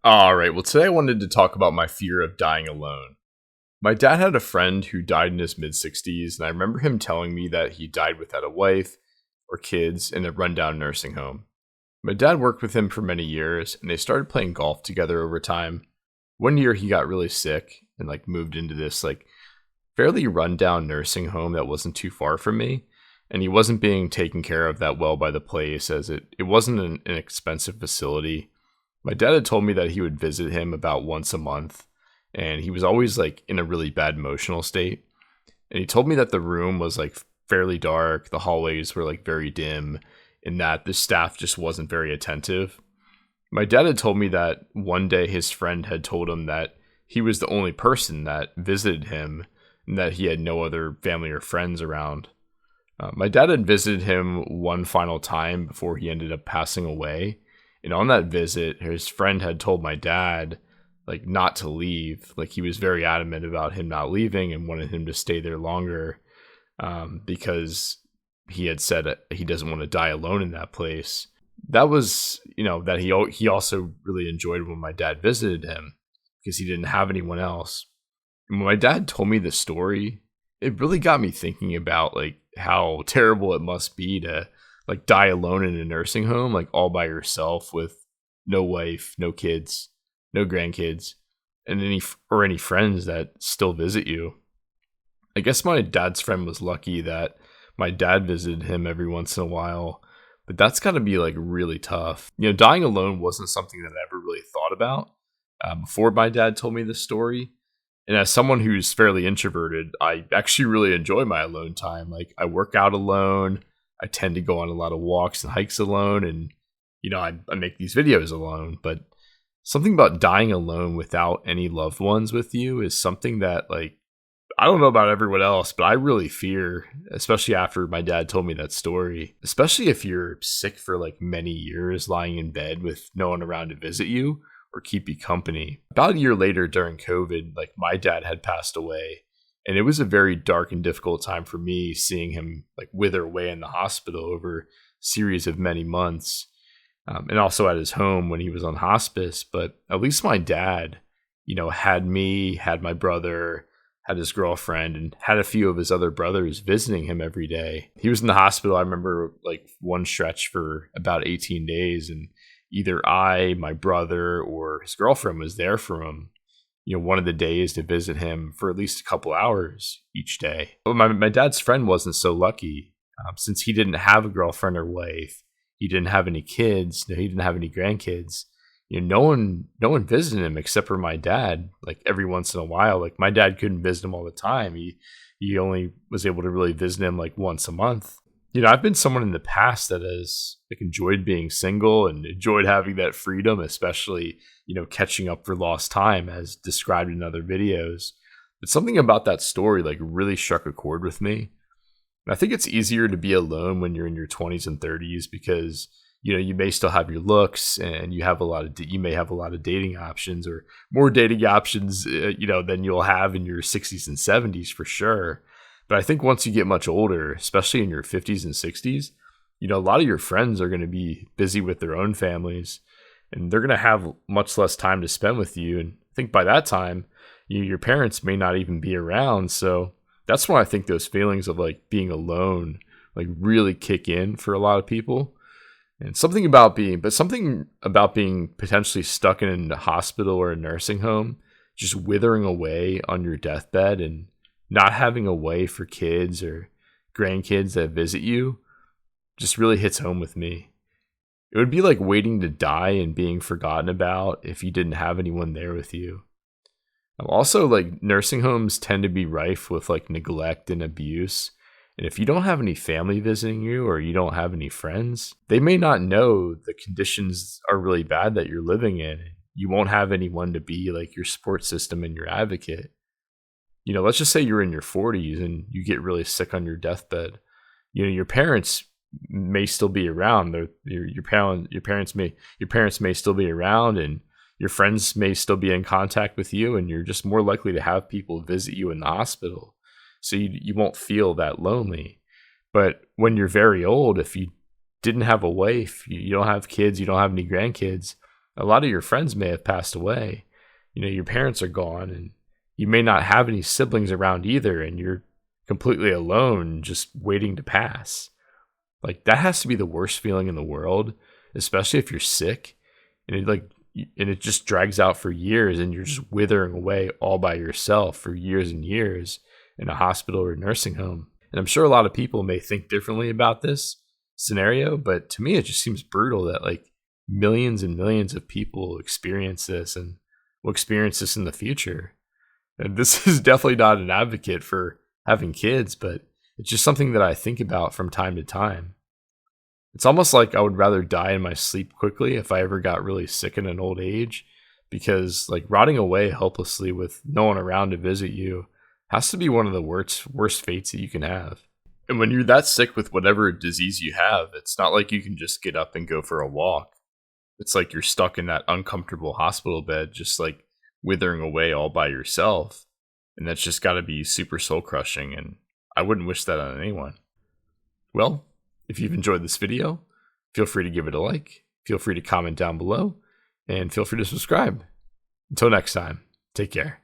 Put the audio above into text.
All right, well, today I wanted to talk about my fear of dying alone. My dad had a friend who died in his mid 60s, and I remember him telling me that he died without a wife or kids in a rundown nursing home. My dad worked with him for many years, and they started playing golf together over time. One year he got really sick and moved into this fairly rundown nursing home that wasn't too far from me, and he wasn't being taken care of that well by the place as it wasn't an expensive facility. My dad had told me that he would visit him about once a month, and he was always in a really bad emotional state. And he told me that the room was fairly dark, the hallways were very dim, and that the staff just wasn't very attentive. My dad had told me that one day his friend had told him that he was the only person that visited him and that he had no other family or friends around. My dad had visited him one final time before he ended up passing away. And on that visit, his friend had told my dad, not to leave. He was very adamant about him not leaving and wanted him to stay there longer, because he had said he doesn't want to die alone in that place. That was, that he also really enjoyed when my dad visited him because he didn't have anyone else. And when my dad told me the story, it really got me thinking about how terrible it must be to die alone in a nursing home, all by yourself with no wife, no kids, no grandkids, and any friends that still visit you. I guess my dad's friend was lucky that my dad visited him every once in a while, but that's got to be really tough. Dying alone wasn't something that I ever really thought about before my dad told me this story. And as someone who's fairly introverted, I actually really enjoy my alone time. I work out alone. I tend to go on a lot of walks and hikes alone, and I make these videos alone. But something about dying alone without any loved ones with you is something that I don't know about everyone else, but I really fear, especially after my dad told me that story. Especially if you're sick for many years, lying in bed with no one around to visit you or keep you company. About a year later, during COVID, my dad had passed away. And it was a very dark and difficult time for me, seeing him wither away in the hospital over a series of many months, and also at his home when he was on hospice. But at least my dad, had me, had my brother, had his girlfriend, and had a few of his other brothers visiting him every day. He was in the hospital, I remember, one stretch for about 18 days, and either I, my brother, or his girlfriend was there for him one of the days to visit him for at least a couple hours each day. But my dad's friend wasn't so lucky, since he didn't have a girlfriend or wife. He didn't have any kids. He didn't have any grandkids. No one visited him except for my dad. Every once in a while, my dad couldn't visit him all the time. He only was able to really visit him once a month. I've been someone in the past that has enjoyed being single and enjoyed having that freedom, especially, catching up for lost time as described in other videos. But something about that story really struck a chord with me. And I think it's easier to be alone when you're in your 20s and 30s because, you may still have your looks and you may have a lot of dating options or more dating options, than you'll have in your 60s and 70s for sure. But I think once you get much older, especially in your 50s and 60s, a lot of your friends are going to be busy with their own families and they're going to have much less time to spend with you. And I think by that time, your parents may not even be around. So that's when I think those feelings of being alone really kick in for a lot of people. And something about being potentially stuck in a hospital or a nursing home, just withering away on your deathbed and not having a way for kids or grandkids that visit you just really hits home with me. It would be like waiting to die and being forgotten about if you didn't have anyone there with you. Also, nursing homes tend to be rife with neglect and abuse. And if you don't have any family visiting you or you don't have any friends, they may not know the conditions are really bad that you're living in. You won't have anyone to be your support system and your advocate. Let's just say you're in your 40s and you get really sick on your deathbed. Your parents may still be around. Your parents may still be around, and your friends may still be in contact with you, and you're just more likely to have people visit you in the hospital. So you won't feel that lonely. But when you're very old, if you didn't have a wife, you don't have kids, you don't have any grandkids, A lot of your friends may have passed away. Your parents are gone, and you may not have any siblings around either, and you're completely alone just waiting to pass. Like, that has to be the worst feeling in the world, especially if you're sick and it just drags out for years and you're just withering away all by yourself for years and years in a hospital or nursing home. And I'm sure a lot of people may think differently about this scenario, but to me, it just seems brutal that like millions and millions of people experience this and will experience this in the future. And this is definitely not an advocate for having kids, but it's just something that I think about from time to time. It's almost like I would rather die in my sleep quickly if I ever got really sick in an old age, because like rotting away helplessly with no one around to visit you has to be one of the worst fates that you can have. And when you're that sick with whatever disease you have, it's not like you can just get up and go for a walk. It's like you're stuck in that uncomfortable hospital bed, just like withering away all by yourself. And that's just got to be super soul crushing. And I wouldn't wish that on anyone. Well, if you've enjoyed this video, feel free to give it a like, feel free to comment down below, and feel free to subscribe. Until next time, take care.